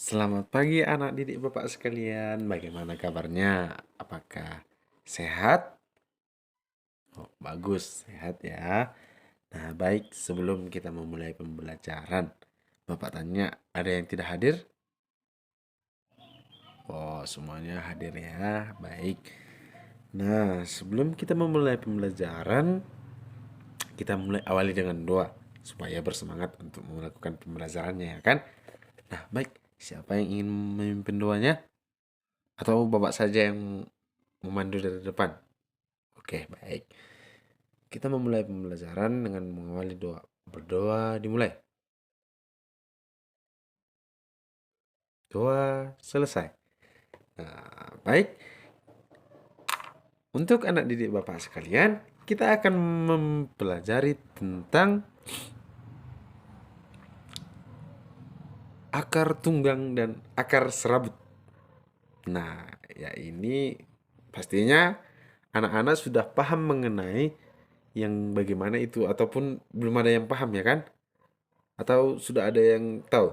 Selamat pagi anak didik Bapak sekalian. Bagaimana kabarnya? Apakah sehat? Oh, bagus, sehat ya. Nah, baik, sebelum kita memulai pembelajaran, Bapak tanya, ada yang tidak hadir? Oh, semuanya hadir ya. Baik. Nah, sebelum kita memulai pembelajaran, kita mulai awali dengan doa supaya bersemangat untuk melakukan pembelajarannya ya kan? Nah, baik. Siapa yang ingin memimpin doanya? Atau Bapak saja yang memandu dari depan? Oke, baik. Kita memulai pembelajaran dengan mengawali doa. Berdoa dimulai. Doa selesai. Nah, baik. Untuk anak didik Bapak sekalian, kita akan mempelajari tentang akar tunggang dan akar serabut. Nah, ya ini pastinya anak-anak sudah paham mengenai yang bagaimana itu ataupun belum ada yang paham ya kan? Atau sudah ada yang tahu?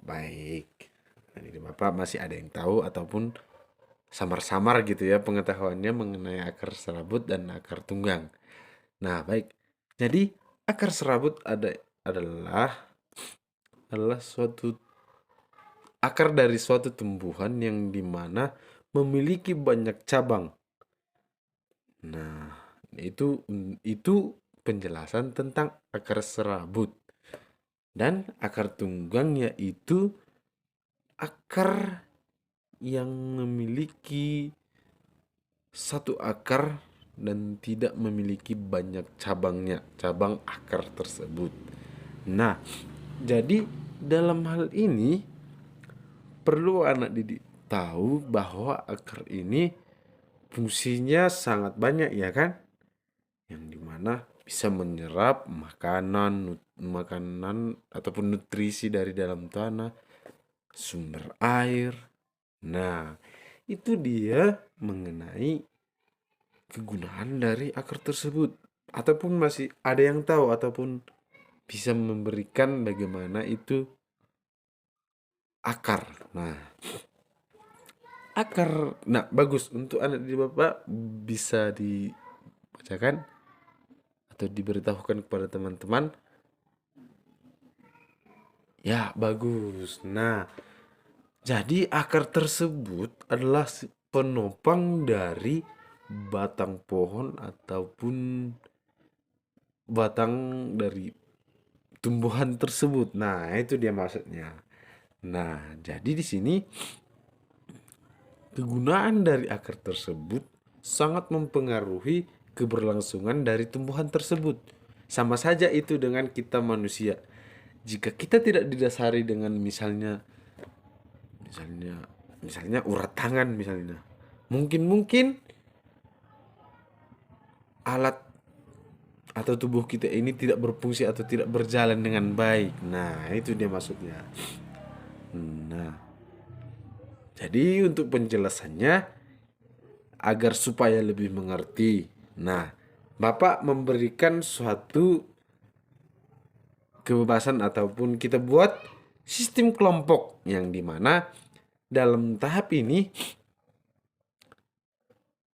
Baik. Nah, ini Bapak masih ada yang tahu ataupun samar-samar gitu ya pengetahuannya mengenai akar serabut dan akar tunggang. Nah, baik. Jadi, akar serabut adalah suatu akar dari suatu tumbuhan yang dimana memiliki banyak cabang. Nah, itu penjelasan tentang akar serabut. Dan akar tunggang yaitu akar yang memiliki satu akar dan tidak memiliki banyak cabangnya, cabang akar tersebut. Nah, jadi dalam hal ini perlu anak didik tahu bahwa akar ini fungsinya sangat banyak ya kan? Yang dimana bisa menyerap makanan ataupun nutrisi dari dalam tanah, sumber air. Nah, itu dia mengenai kegunaan dari akar tersebut. Ataupun masih ada yang tahu ataupun bisa memberikan bagaimana itu akar. Nah, akar. Nah, bagus untuk anak di Bapak bisa dibacakan atau diberitahukan kepada teman-teman. Ya, bagus. Nah, jadi akar tersebut adalah penopang dari batang pohon ataupun batang dari tumbuhan tersebut. Nah, itu dia maksudnya. Nah, jadi di sini kegunaan dari akar tersebut sangat mempengaruhi keberlangsungan dari tumbuhan tersebut. Sama saja itu dengan kita manusia. Jika kita tidak didasari dengan misalnya misalnya urat tangan misalnya. Mungkin alat atau tubuh kita ini tidak berfungsi atau tidak berjalan dengan baik. Nah, itu dia maksudnya. Nah, jadi untuk penjelasannya agar supaya lebih mengerti. Nah, Bapak memberikan suatu kebebasan ataupun kita buat sistem kelompok yang dimana dalam tahap ini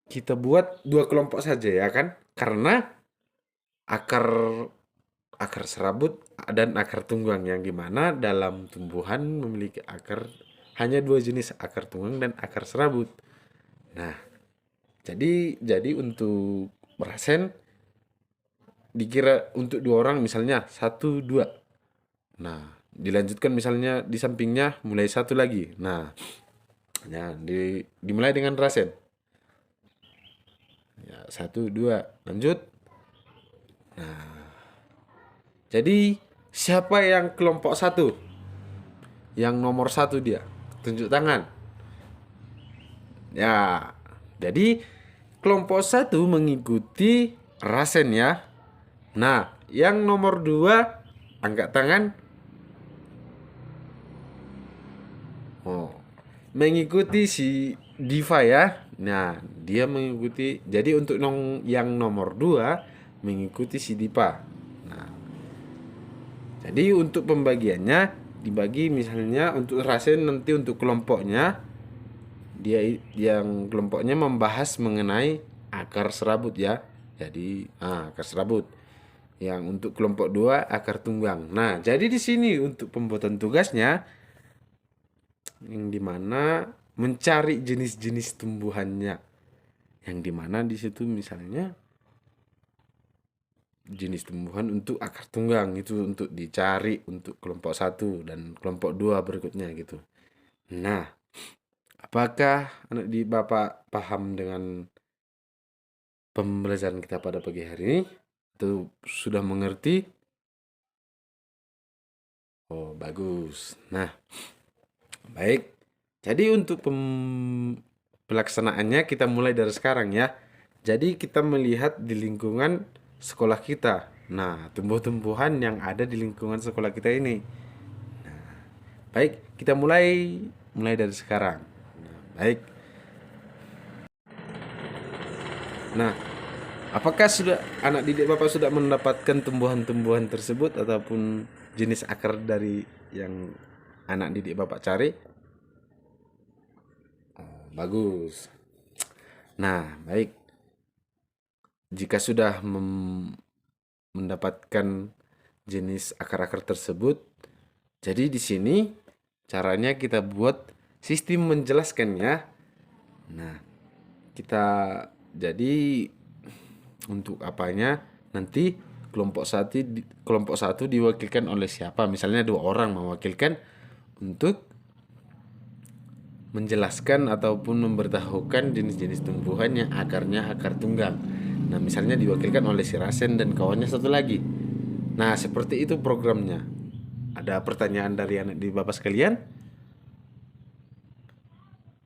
kita buat dua kelompok saja ya kan? Karena akar akar serabut dan akar tunggang yang dimana dalam tumbuhan memiliki akar hanya dua jenis akar tunggang dan akar serabut. Nah, jadi untuk rasen dikira untuk dua orang misalnya satu dua. Nah, dilanjutkan misalnya di sampingnya mulai satu lagi. Nah, ya dimulai dengan rasen. Ya, satu dua lanjut. Jadi siapa yang kelompok satu? Yang nomor satu dia. Tunjuk tangan. Ya, jadi kelompok satu mengikuti rasen ya. Nah, yang nomor dua angkat tangan. Oh, mengikuti si Diva ya. Nah, dia mengikuti. Jadi untuk yang nomor dua mengikuti si Diva. Nah, jadi untuk pembagiannya dibagi misalnya untuk Rasen nanti untuk kelompoknya dia yang kelompoknya membahas mengenai akar serabut ya. Jadi akar serabut. Yang untuk kelompok 2 akar tunggang. Nah, jadi di sini untuk pembuatan tugasnya yang dimana mencari jenis-jenis tumbuhannya. Yang dimana di situ misalnya jenis tumbuhan untuk akar tunggang itu untuk dicari untuk kelompok 1 dan kelompok 2 berikutnya gitu. Nah, apakah anak di Bapak paham dengan pembelajaran kita pada pagi hari ini? Atau sudah mengerti? Oh, bagus. Nah, baik. Jadi untuk pelaksanaannya kita mulai dari sekarang ya. Jadi kita melihat di lingkungan sekolah kita. Nah, tumbuh-tumbuhan yang ada di lingkungan sekolah kita ini. Baik, kita mulai dari sekarang. Nah, baik. Nah, apakah sudah anak didik Bapak sudah mendapatkan tumbuhan-tumbuhan tersebut ataupun jenis akar dari yang anak didik Bapak cari? Bagus. Nah, baik. Jika sudah mendapatkan jenis akar-akar tersebut, jadi di sini caranya kita buat sistem menjelaskannya. Nah, kita jadi untuk apanya nanti kelompok satu diwakilkan oleh siapa? Misalnya 2 orang mewakilkan untuk menjelaskan ataupun memberitahukan jenis-jenis tumbuhan yang akarnya akar tunggang. Nah, misalnya diwakilkan oleh si Rasen dan kawannya satu lagi. Nah, seperti itu programnya. Ada pertanyaan dari anak di Bapak sekalian?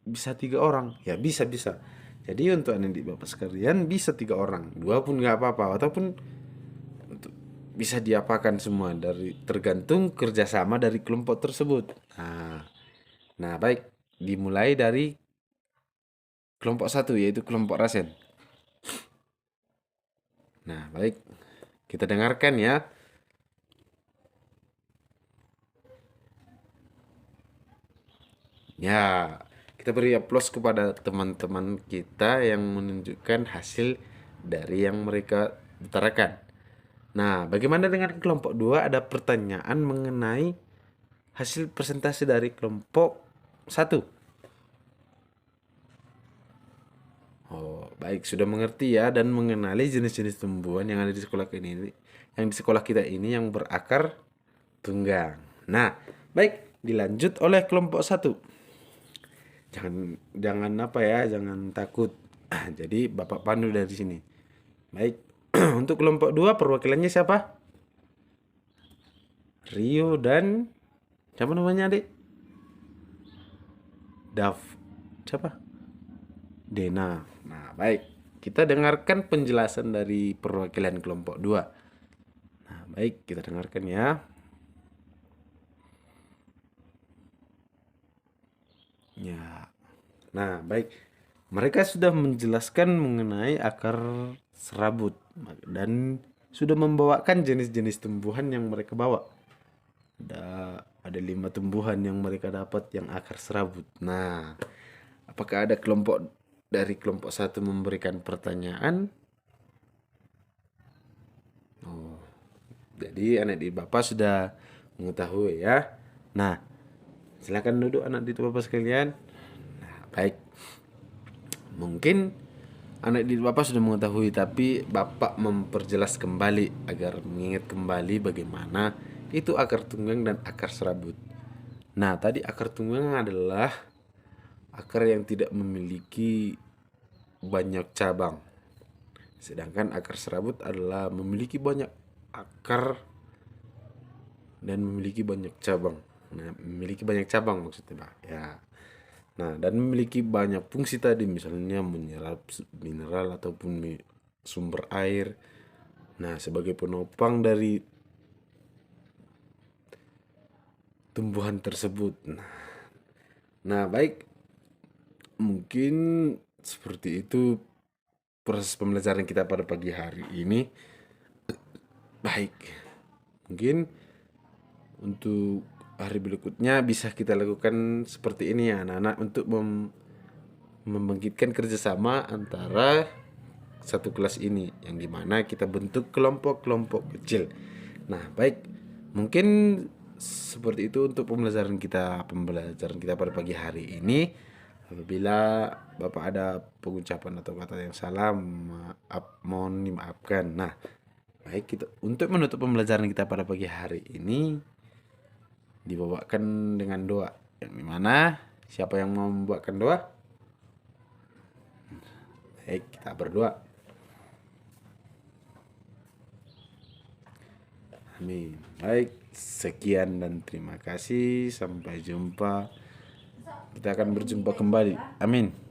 Bisa 3 orang? Ya, bisa. Jadi untuk anak di Bapak sekalian bisa 3 orang. 2 pun nggak apa-apa. Ataupun bisa diapakan semua dari tergantung kerjasama dari kelompok tersebut. Nah, baik, dimulai dari kelompok 1 yaitu kelompok Rasen. Nah, baik, kita dengarkan ya. Ya, kita beri aplaus kepada teman-teman kita yang menunjukkan hasil dari yang mereka utarakan. Nah, bagaimana dengan kelompok 2? Ada pertanyaan mengenai hasil presentasi dari kelompok 1. Oh, baik, sudah mengerti ya dan mengenali jenis-jenis tumbuhan yang ada di sekolah ini, yang di sekolah kita ini yang berakar tunggang. Nah, baik, dilanjut oleh kelompok 1. Jangan apa ya, jangan takut. Jadi Bapak pandu dari sini. Baik. Untuk kelompok 2 perwakilannya siapa? Rio dan siapa namanya, Adik? Dav. Siapa? Dena. Nah, baik. Kita dengarkan penjelasan dari perwakilan kelompok 2. Nah, baik, kita dengarkan ya. Ya. Nah, baik. Mereka sudah menjelaskan mengenai akar serabut dan sudah membawakan jenis-jenis tumbuhan yang mereka bawa. Ada 5 tumbuhan yang mereka dapat yang akar serabut. Nah, apakah ada dari kelompok 1 memberikan pertanyaan? Oh, jadi anak didik Bapak sudah mengetahui ya. Nah, silakan duduk anak didik Bapak sekalian. Nah, baik. Mungkin anak didik Bapak sudah mengetahui, tapi Bapak memperjelas kembali agar mengingat kembali bagaimana itu akar tunggang dan akar serabut. Nah, tadi akar tunggang adalah akar yang tidak memiliki banyak cabang. Sedangkan akar serabut adalah memiliki banyak akar dan memiliki banyak cabang. Nah, memiliki banyak cabang maksudnya, Pak. Ya. Nah, dan memiliki banyak fungsi tadi, misalnya menyerap mineral ataupun sumber air. Nah, sebagai penopang dari tumbuhan tersebut. Nah, baik. Mungkin seperti itu proses pembelajaran kita pada pagi hari ini. Baik. Mungkin untuk hari berikutnya bisa kita lakukan seperti ini ya anak-anak, untuk membangkitkan kerjasama antara satu kelas ini, yang dimana kita bentuk kelompok-kelompok kecil. Nah, baik, mungkin seperti itu untuk pembelajaran kita pada pagi hari ini. Apabila Bapak ada pengucapan atau kata yang salah, mohon dimaafkan. Nah, baik, kita untuk menutup pembelajaran kita pada pagi hari ini dibawakan dengan doa, yang dimana siapa yang mau membuatkan doa? Baik, kita berdoa. Amin. Baik, sekian dan terima kasih. Sampai jumpa. Kita akan berjumpa kembali. Amin.